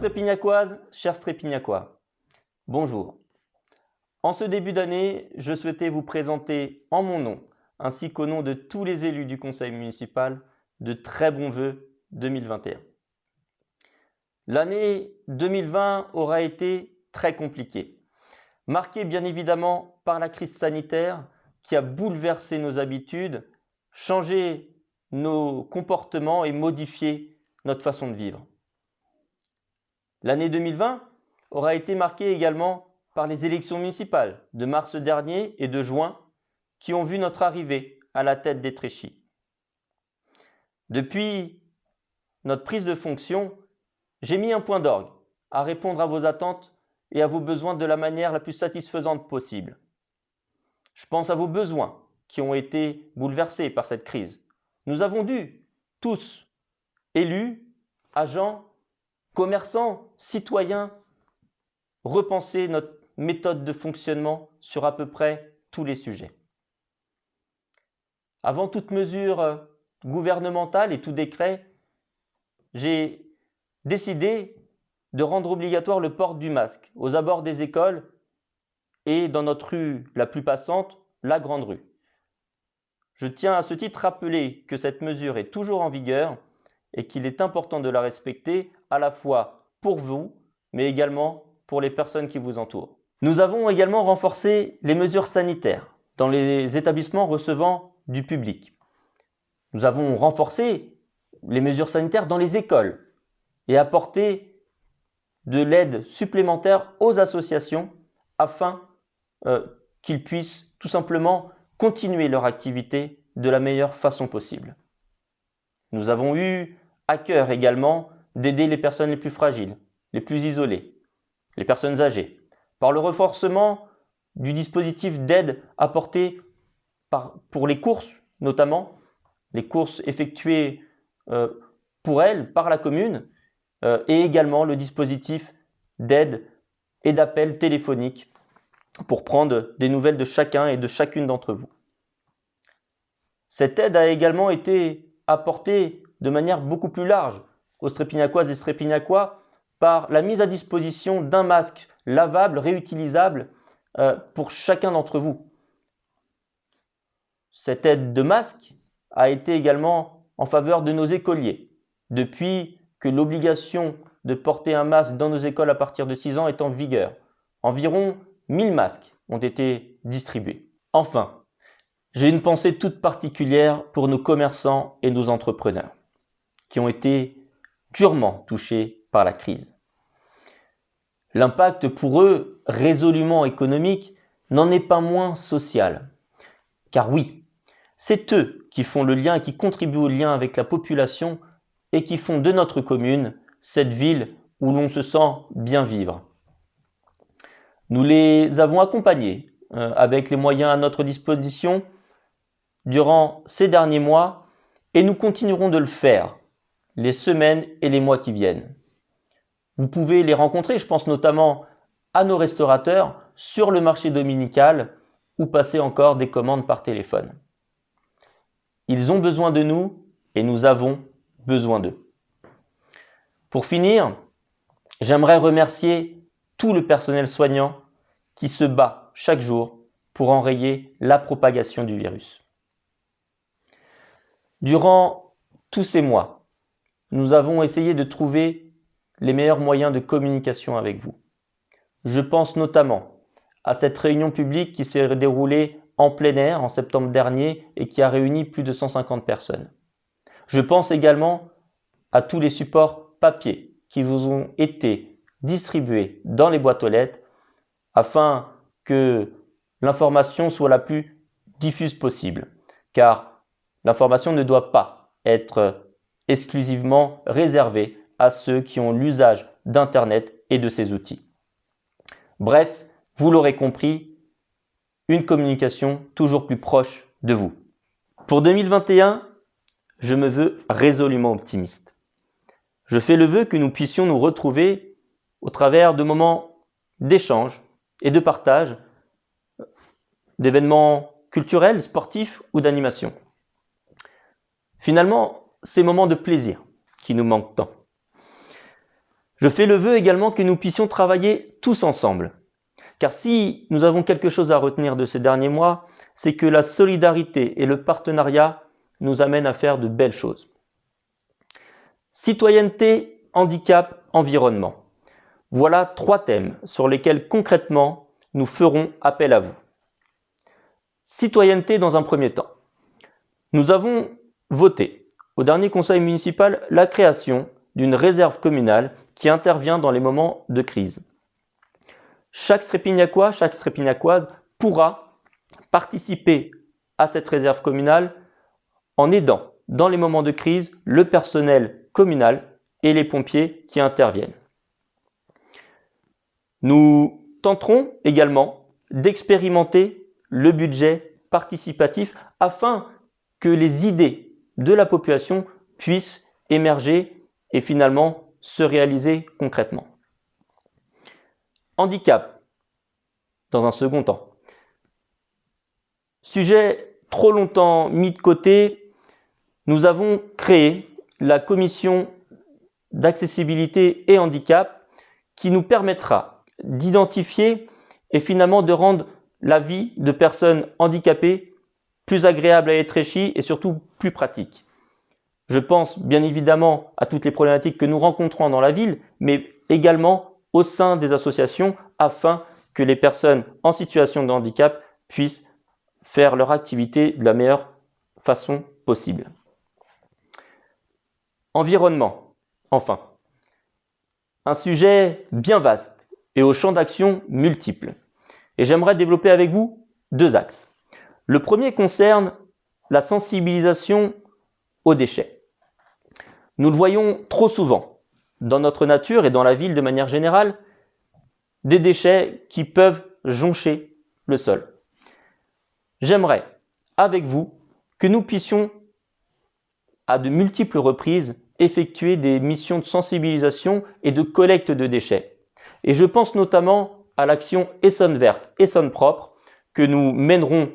Strépignacoises, chers Strépignacois, bonjour. En ce début d'année, je souhaitais vous présenter en mon nom, ainsi qu'au nom de tous les élus du conseil municipal, de très bons vœux 2021. L'année 2020 aura été très compliquée, marquée bien évidemment par la crise sanitaire qui a bouleversé nos habitudes, changé nos comportements et modifié notre façon de vivre. L'année 2020 aura été marquée également par les élections municipales de mars dernier et de juin qui ont vu notre arrivée à la tête d'Étréchy. Depuis notre prise de fonction, j'ai mis un point d'orgue à répondre à vos attentes et à vos besoins de la manière la plus satisfaisante possible. Je pense à vos besoins qui ont été bouleversés par cette crise. Nous avons dû, tous, élus, agents, commerçants, citoyens, repenser notre méthode de fonctionnement sur à peu près tous les sujets. Avant toute mesure gouvernementale et tout décret, j'ai décidé de rendre obligatoire le port du masque aux abords des écoles et dans notre rue la plus passante, la Grande Rue. Je tiens à ce titre rappeler que cette mesure est toujours en vigueur et qu'il est important de la respecter à la fois pour vous, mais également pour les personnes qui vous entourent. Nous avons également renforcé les mesures sanitaires dans les établissements recevant du public. Nous avons renforcé les mesures sanitaires dans les écoles et apporté de l'aide supplémentaire aux associations afin qu'ils puissent tout simplement continuer leur activité de la meilleure façon possible. Nous avons eu à cœur également d'aider les personnes les plus fragiles, les plus isolées, les personnes âgées, par le renforcement du dispositif d'aide apporté pour les courses, notamment les courses effectuées pour elles par la commune, et également le dispositif d'aide et d'appel téléphonique pour prendre des nouvelles de chacun et de chacune d'entre vous. Cette aide a également été apportée de manière beaucoup plus large aux Strépignacoises et Strépignacois par la mise à disposition d'un masque lavable, réutilisable pour chacun d'entre vous. Cette aide de masque a été également en faveur de nos écoliers, depuis que l'obligation de porter un masque dans nos écoles à partir de 6 ans est en vigueur. Environ 1000 masques ont été distribués. Enfin, j'ai une pensée toute particulière pour nos commerçants et nos entrepreneurs qui ont été durement touchés par la crise. L'impact pour eux, résolument économique, n'en est pas moins social. Car oui, c'est eux qui font le lien et qui contribuent au lien avec la population et qui font de notre commune cette ville où l'on se sent bien vivre. Nous les avons accompagnés avec les moyens à notre disposition durant ces derniers mois et nous continuerons de le faire les semaines et les mois qui viennent. Vous pouvez les rencontrer, je pense notamment à nos restaurateurs sur le marché dominical ou passer encore des commandes par téléphone. Ils ont besoin de nous et nous avons besoin d'eux. Pour finir, j'aimerais remercier tout le personnel soignant qui se bat chaque jour pour enrayer la propagation du virus. Durant tous ces mois, nous avons essayé de trouver les meilleurs moyens de communication avec vous. Je pense notamment à cette réunion publique qui s'est déroulée en plein air en septembre dernier et qui a réuni plus de 150 personnes. Je pense également à tous les supports papier qui vous ont été distribués dans les boîtes aux lettres afin que l'information soit la plus diffuse possible, car l'information ne doit pas être exclusivement réservée à ceux qui ont l'usage d'Internet et de ces outils. Bref, vous l'aurez compris, une communication toujours plus proche de vous. Pour 2021, je me veux résolument optimiste. Je fais le vœu que nous puissions nous retrouver au travers de moments d'échange et de partage, d'événements culturels, sportifs ou d'animation. Finalement, ces moments de plaisir qui nous manquent tant. Je fais le vœu également que nous puissions travailler tous ensemble. Car si nous avons quelque chose à retenir de ces derniers mois, c'est que la solidarité et le partenariat nous amènent à faire de belles choses. Citoyenneté, handicap, environnement. Voilà 3 thèmes sur lesquels concrètement nous ferons appel à vous. Citoyenneté dans un premier temps. Nous avons voté au dernier conseil municipal la création d'une réserve communale qui intervient dans les moments de crise. Chaque Strépignacois, chaque Strépignacoise pourra participer à cette réserve communale en aidant dans les moments de crise le personnel communal et les pompiers qui interviennent. Nous tenterons également d'expérimenter le budget participatif afin que les idées de la population puissent émerger et finalement se réaliser concrètement. Handicap, dans un second temps. Sujet trop longtemps mis de côté, nous avons créé la commission d'accessibilité et handicap qui nous permettra d'identifier et finalement de rendre la vie de personnes handicapées plus agréable à Étréchy et surtout plus pratique. Je pense bien évidemment à toutes les problématiques que nous rencontrons dans la ville, mais également au sein des associations afin que les personnes en situation de handicap puissent faire leur activité de la meilleure façon possible. Environnement, enfin. Un sujet bien vaste et au champ d'action multiples. Et j'aimerais développer avec vous 2 axes. Le premier concerne la sensibilisation aux déchets. Nous le voyons trop souvent dans notre nature et dans la ville de manière générale, des déchets qui peuvent joncher le sol. J'aimerais, avec vous, que nous puissions, à de multiples reprises, effectuer des missions de sensibilisation et de collecte de déchets. Et je pense notamment à l'action Essonne Verte, Essonne Propre, que nous mènerons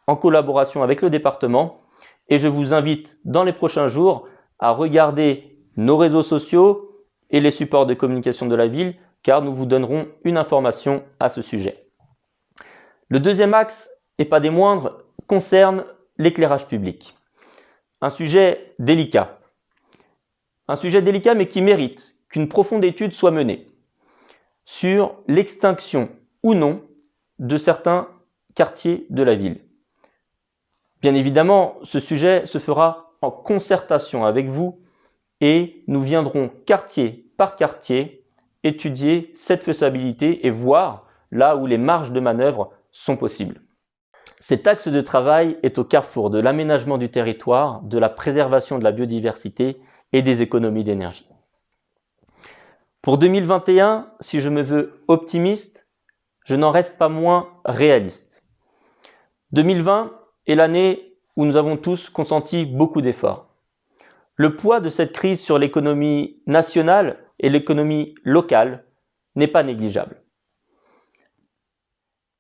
en collaboration avec le département. Et je vous invite dans les prochains jours à regarder nos réseaux sociaux et les supports de communication de la ville, car nous vous donnerons une information à ce sujet. Le deuxième axe, et pas des moindres, concerne l'éclairage public. Un sujet délicat. Un sujet délicat mais qui mérite qu'une profonde étude soit menée sur l'extinction ou non de certains quartiers de la ville. Bien évidemment, ce sujet se fera en concertation avec vous et nous viendrons quartier par quartier étudier cette faisabilité et voir là où les marges de manœuvre sont possibles. Cet axe de travail est au carrefour de l'aménagement du territoire, de la préservation de la biodiversité et des économies d'énergie. Pour 2021, si je me veux optimiste, je n'en reste pas moins réaliste. 2020 est l'année où nous avons tous consenti beaucoup d'efforts. Le poids de cette crise sur l'économie nationale et l'économie locale n'est pas négligeable.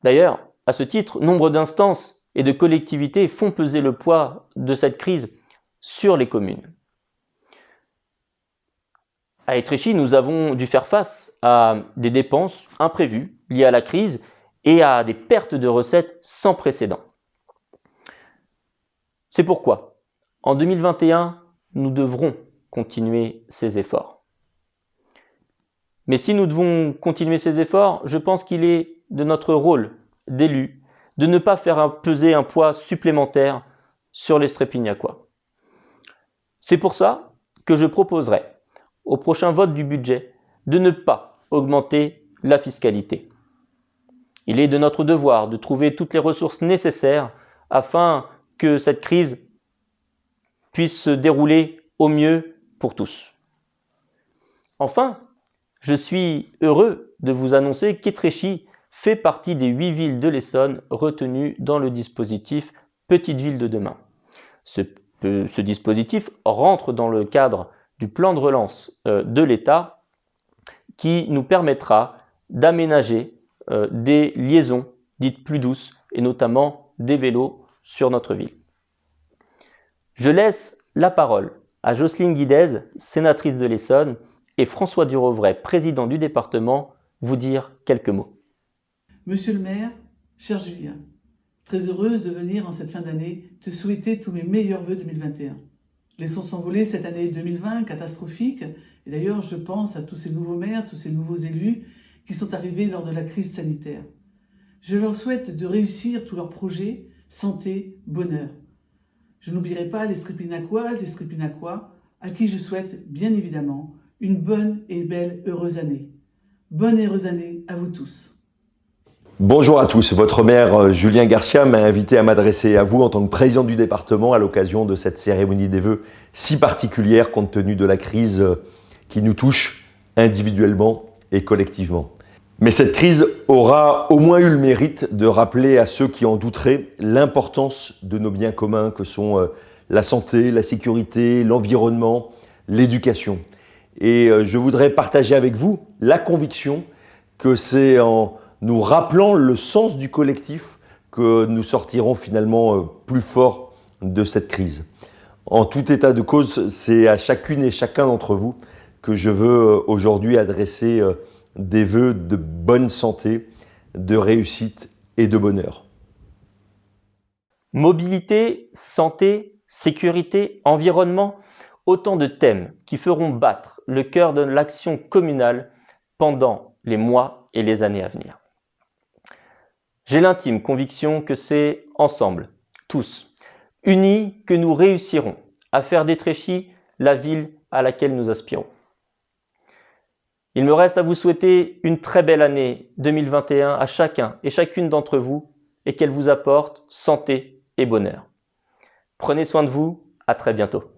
D'ailleurs, à ce titre, nombre d'instances et de collectivités font peser le poids de cette crise sur les communes. À Étréchy, nous avons dû faire face à des dépenses imprévues liées à la crise et à des pertes de recettes sans précédent. C'est pourquoi, en 2021, nous devrons continuer ces efforts. Mais si nous devons continuer ces efforts, je pense qu'il est de notre rôle d'élus de ne pas faire peser un poids supplémentaire sur les Strépignacois. C'est pour ça que je proposerai au prochain vote du budget de ne pas augmenter la fiscalité. Il est de notre devoir de trouver toutes les ressources nécessaires afin que cette crise puisse se dérouler au mieux pour tous. Enfin, je suis heureux de vous annoncer qu'Étréchy fait partie des 8 villes de l'Essonne retenues dans le dispositif Petite Ville de demain. Ce dispositif rentre dans le cadre du plan de relance de l'État qui nous permettra d'aménager des liaisons dites plus douces et notamment des vélos sur notre ville. Je laisse la parole à Jocelyne Guidez, sénatrice de l'Essonne, et François Durovray, président du département, vous dire quelques mots. Monsieur le maire, cher Julien, très heureuse de venir en cette fin d'année te souhaiter tous mes meilleurs vœux 2021. Laissons s'envoler cette année 2020 catastrophique, et d'ailleurs je pense à tous ces nouveaux maires, tous ces nouveaux élus qui sont arrivés lors de la crise sanitaire. Je leur souhaite de réussir tous leurs projets, santé, bonheur. Je n'oublierai pas les Stripinacoises et Stripinacois, à qui je souhaite bien évidemment une bonne et belle heureuse année. Bonne et heureuse année à vous tous. Bonjour à tous, votre maire Julien Garcia m'a invité à m'adresser à vous en tant que président du département à l'occasion de cette cérémonie des vœux si particulière compte tenu de la crise qui nous touche individuellement et collectivement. Mais cette crise aura au moins eu le mérite de rappeler à ceux qui en douteraient l'importance de nos biens communs que sont la santé, la sécurité, l'environnement, l'éducation. Et je voudrais partager avec vous la conviction que c'est en nous rappelant le sens du collectif que nous sortirons finalement plus forts de cette crise. En tout état de cause, c'est à chacune et chacun d'entre vous que je veux aujourd'hui adresser des vœux de bonne santé, de réussite et de bonheur. Mobilité, santé, sécurité, environnement, autant de thèmes qui feront battre le cœur de l'action communale pendant les mois et les années à venir. J'ai l'intime conviction que c'est ensemble, tous, unis, que nous réussirons à faire d'Étréchy la ville à laquelle nous aspirons. Il me reste à vous souhaiter une très belle année 2021 à chacun et chacune d'entre vous et qu'elle vous apporte santé et bonheur. Prenez soin de vous, à très bientôt.